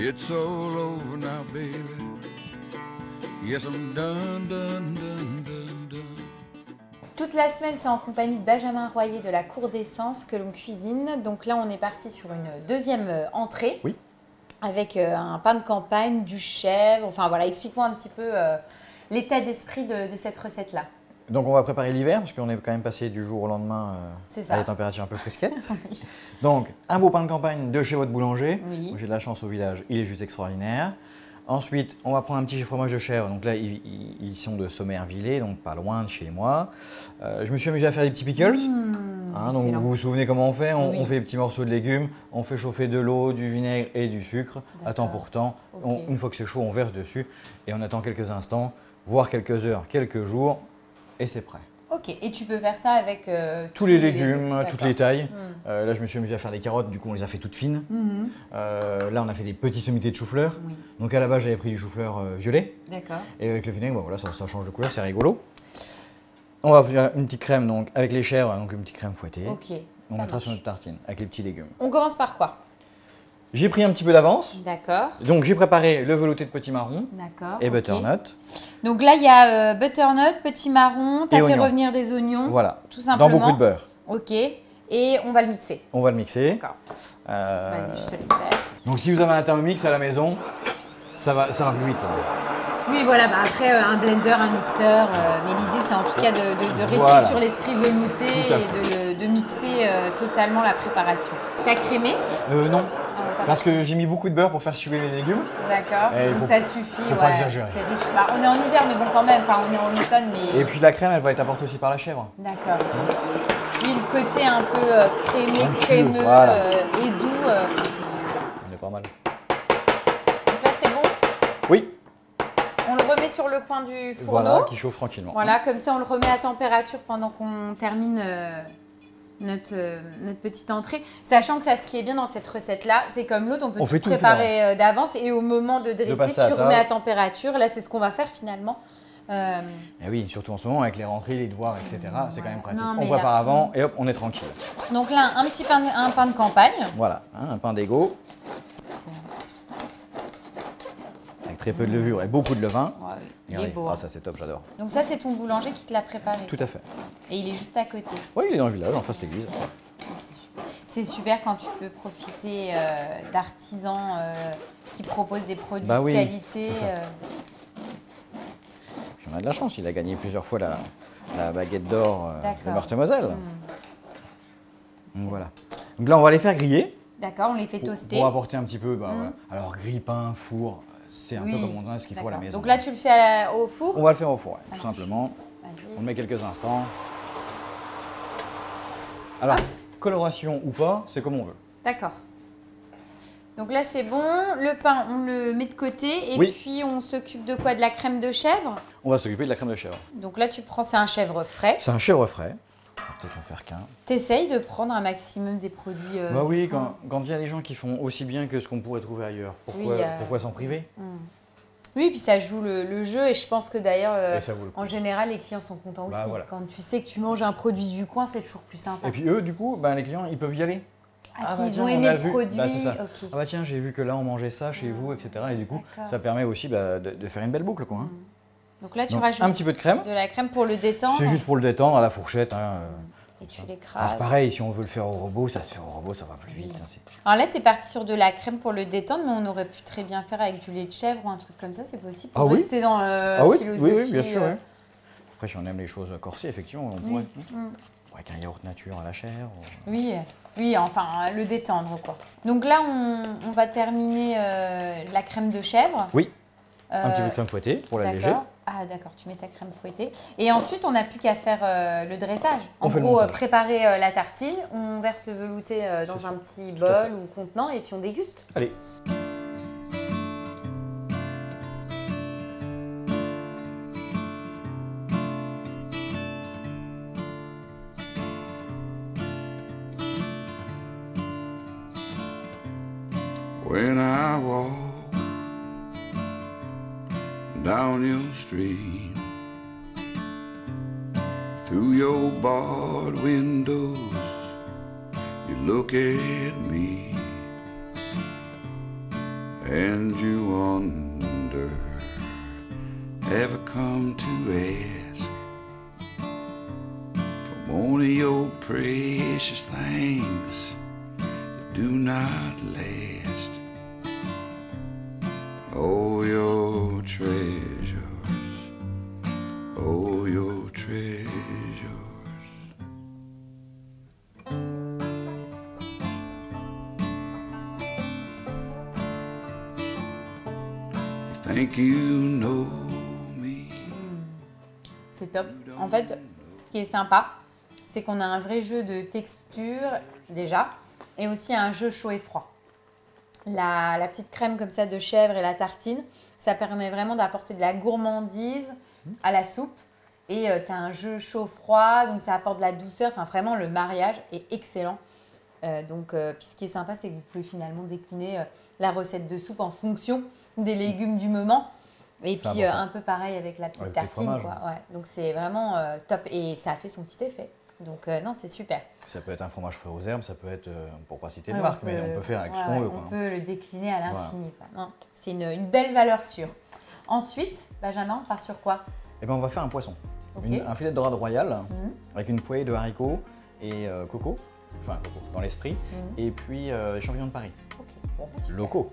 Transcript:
It's all over now, baby. Yes, I'm done, done, done, done, done. Toute la semaine, c'est en compagnie de Benjamin Royer de la Cour d'Essence que l'on cuisine. Donc là, on est parti sur une deuxième entrée. Oui. Avec un pain de campagne, du chèvre. Enfin voilà, explique-moi un petit peu l'état d'esprit de cette recette-là. Donc on va préparer l'hiver, parce qu'on est quand même passé du jour au lendemain à des températures un peu frisquettes. Donc un beau pain de campagne de chez votre boulanger. Oui. J'ai de la chance au village, il est juste extraordinaire. Ensuite, on va prendre un petit fromage de chèvre. Donc là, ils sont de Sommervillers, donc pas loin de chez moi. Je me suis amusé à faire des petits pickles. Donc vous vous souvenez comment on fait? On fait des petits morceaux de légumes, on fait chauffer de l'eau, du vinaigre et du sucre à temps pour temps. Okay. Une fois que c'est chaud, on verse dessus et on attend quelques instants, voire quelques heures, quelques jours, et c'est prêt. Ok, et tu peux faire ça avec tous les légumes, toutes les tailles. Là, je me suis amusé à faire des carottes, du coup, on les a fait toutes fines. Là, on a fait des petits sommités de chou-fleur. Oui. Donc, à la base, j'avais pris du chou-fleur violet. D'accord. Et avec le vinaigre, bon, voilà, ça change de couleur, c'est rigolo. On va faire une petite crème donc, avec les chèvres, donc une petite crème fouettée. Ok. On mettra sur notre tartine avec les petits légumes. On commence par quoi? J'ai pris un petit peu d'avance. D'accord. Donc, j'ai préparé le velouté de petits marrons et butternut. Donc là, il y a butternut, petit marron, tu as fait oignons. Revenir des oignons. Voilà. Tout simplement. Dans beaucoup de beurre. Ok. Et on va le mixer. On va le mixer. D'accord. Vas-y, je te laisse faire. Donc, si vous avez un Thermomix à la maison, ça va plus vite. Oui, voilà. Bah après, un blender, un mixeur. Mais l'idée, c'est en tout cas de rester sur l'esprit velouté et de mixer totalement la préparation. T'as crémé? Non. Parce que j'ai mis beaucoup de beurre pour faire suer les légumes. D'accord, donc ça suffit, faut pas exagérer. C'est riche. Bah, on est en hiver, mais bon quand même, enfin on est en automne, mais... Et puis la crème, elle va être apportée aussi par la chèvre. D'accord. Oui, le côté un peu crémé, crémeux et doux. On est pas mal. Donc là, c'est bon? Oui. On le remet sur le coin du fourneau. Voilà, qui chauffe tranquillement. Voilà, comme ça, on le remet à température pendant qu'on termine... Notre petite entrée, sachant que ça, ce qui est bien dans cette recette-là, c'est comme l'autre, on peut tout préparer d'avance et au moment de dresser, tu remets à température. Là, c'est ce qu'on va faire finalement. Et oui, surtout en ce moment avec les rentrées, les devoirs, etc. C'est quand même pratique. On prépare avant et hop, on est tranquille. Donc là, un pain de campagne. Voilà, un pain d'égo. Avec très peu de levure et beaucoup de levain. Ouais, il est beau. Ah, ça c'est top, j'adore. Donc ça, c'est ton boulanger qui te l'a préparé. Tout à fait. Et il est juste à côté. Oui, il est dans le village, en face de l'église. C'est super quand tu peux profiter d'artisans qui proposent des produits de qualité. Puis on a de la chance, il a gagné plusieurs fois la baguette d'or de Meurthe-et-Moselle. Donc voilà. Donc là, on va les faire griller. D'accord, on les fait toaster. Pour apporter un petit peu, voilà. Alors grille-pain, four, c'est un peu comme on a ce qu'il faut à la maison. Donc là, tu le fais au four? On va le faire au four, tout simplement. On le met quelques instants. Alors, coloration ou pas, c'est comme on veut. D'accord. Donc là, c'est bon. Le pain, on le met de côté. Et puis, on s'occupe de quoi? De la crème de chèvre? On va s'occuper de la crème de chèvre. Donc là, tu prends, c'est un chèvre frais. C'est un chèvre frais. On va peut-être en faire qu'un. T'essayes de prendre un maximum des produits. Bah oui, quand il y a des gens qui font aussi bien que ce qu'on pourrait trouver ailleurs, pourquoi s'en priver? Oui, puis ça joue le jeu et je pense que d'ailleurs, en général, les clients sont contents aussi. Voilà. Quand tu sais que tu manges un produit du coin, c'est toujours plus sympa. Et puis eux, du coup, les clients, ils peuvent y aller. S'ils ont aimé le produit, ça. Ah bah tiens, j'ai vu que là, on mangeait ça chez vous, etc. Et du coup, ça permet aussi de faire une belle boucle, quoi. Donc là, tu rajoutes un petit peu de crème. De la crème pour le détendre. C'est juste pour le détendre à la fourchette. Et tu l'écrases. Alors pareil, si on veut le faire au robot, ça se fait au robot, ça va plus vite. Alors là, tu es parti sur de la crème pour le détendre, mais on aurait pu très bien faire avec du lait de chèvre ou un truc comme ça, c'est possible. Pour rester dans philosophie. Oui, bien sûr. Après, si on aime les choses corsées, effectivement, on pourrait. Avec un yaourt nature à la chair. Oui, enfin, le détendre, quoi. Donc là, on va terminer la crème de chèvre. Oui. Un petit peu de crème fouettée pour l'alléger. Ah d'accord, tu mets ta crème fouettée. Et ensuite, on n'a plus qu'à faire le dressage. En gros, préparer la tartine, on verse le velouté dans un petit bol ou contenant et puis on déguste. Allez. When I walk down your street, through your barred windows, you look at me and you wonder, ever come to ask for one of your precious things that do not last? Oh, your treasures, oh, your treasures. You think you know me. C'est top. En fait, ce qui est sympa, c'est qu'on a un vrai jeu de texture déjà, et aussi un jeu chaud et froid. La petite crème comme ça de chèvre et la tartine, ça permet vraiment d'apporter de la gourmandise à la soupe. Et tu as un jeu chaud-froid, donc ça apporte de la douceur. Enfin, vraiment, le mariage est excellent. Puis ce qui est sympa, c'est que vous pouvez finalement décliner la recette de soupe en fonction des légumes du moment. Et puis un peu pareil avec la petite tartine. Quoi. Ouais. Donc c'est vraiment top. Et ça a fait son petit effet. Donc non, c'est super. Ça peut être un fromage frais aux herbes, ça peut être, pour pas citer de marque, mais on peut faire avec ce qu'on veut. On peut le décliner à l'infini. Voilà. C'est une belle valeur sûre. Ensuite, Benjamin, on part sur quoi? Eh ben, on va faire un poisson. Okay. Un filet de dorade royale avec une poêlée de haricots et coco, enfin coco dans l'esprit, et puis champignons de Paris. Okay. Bon, locaux.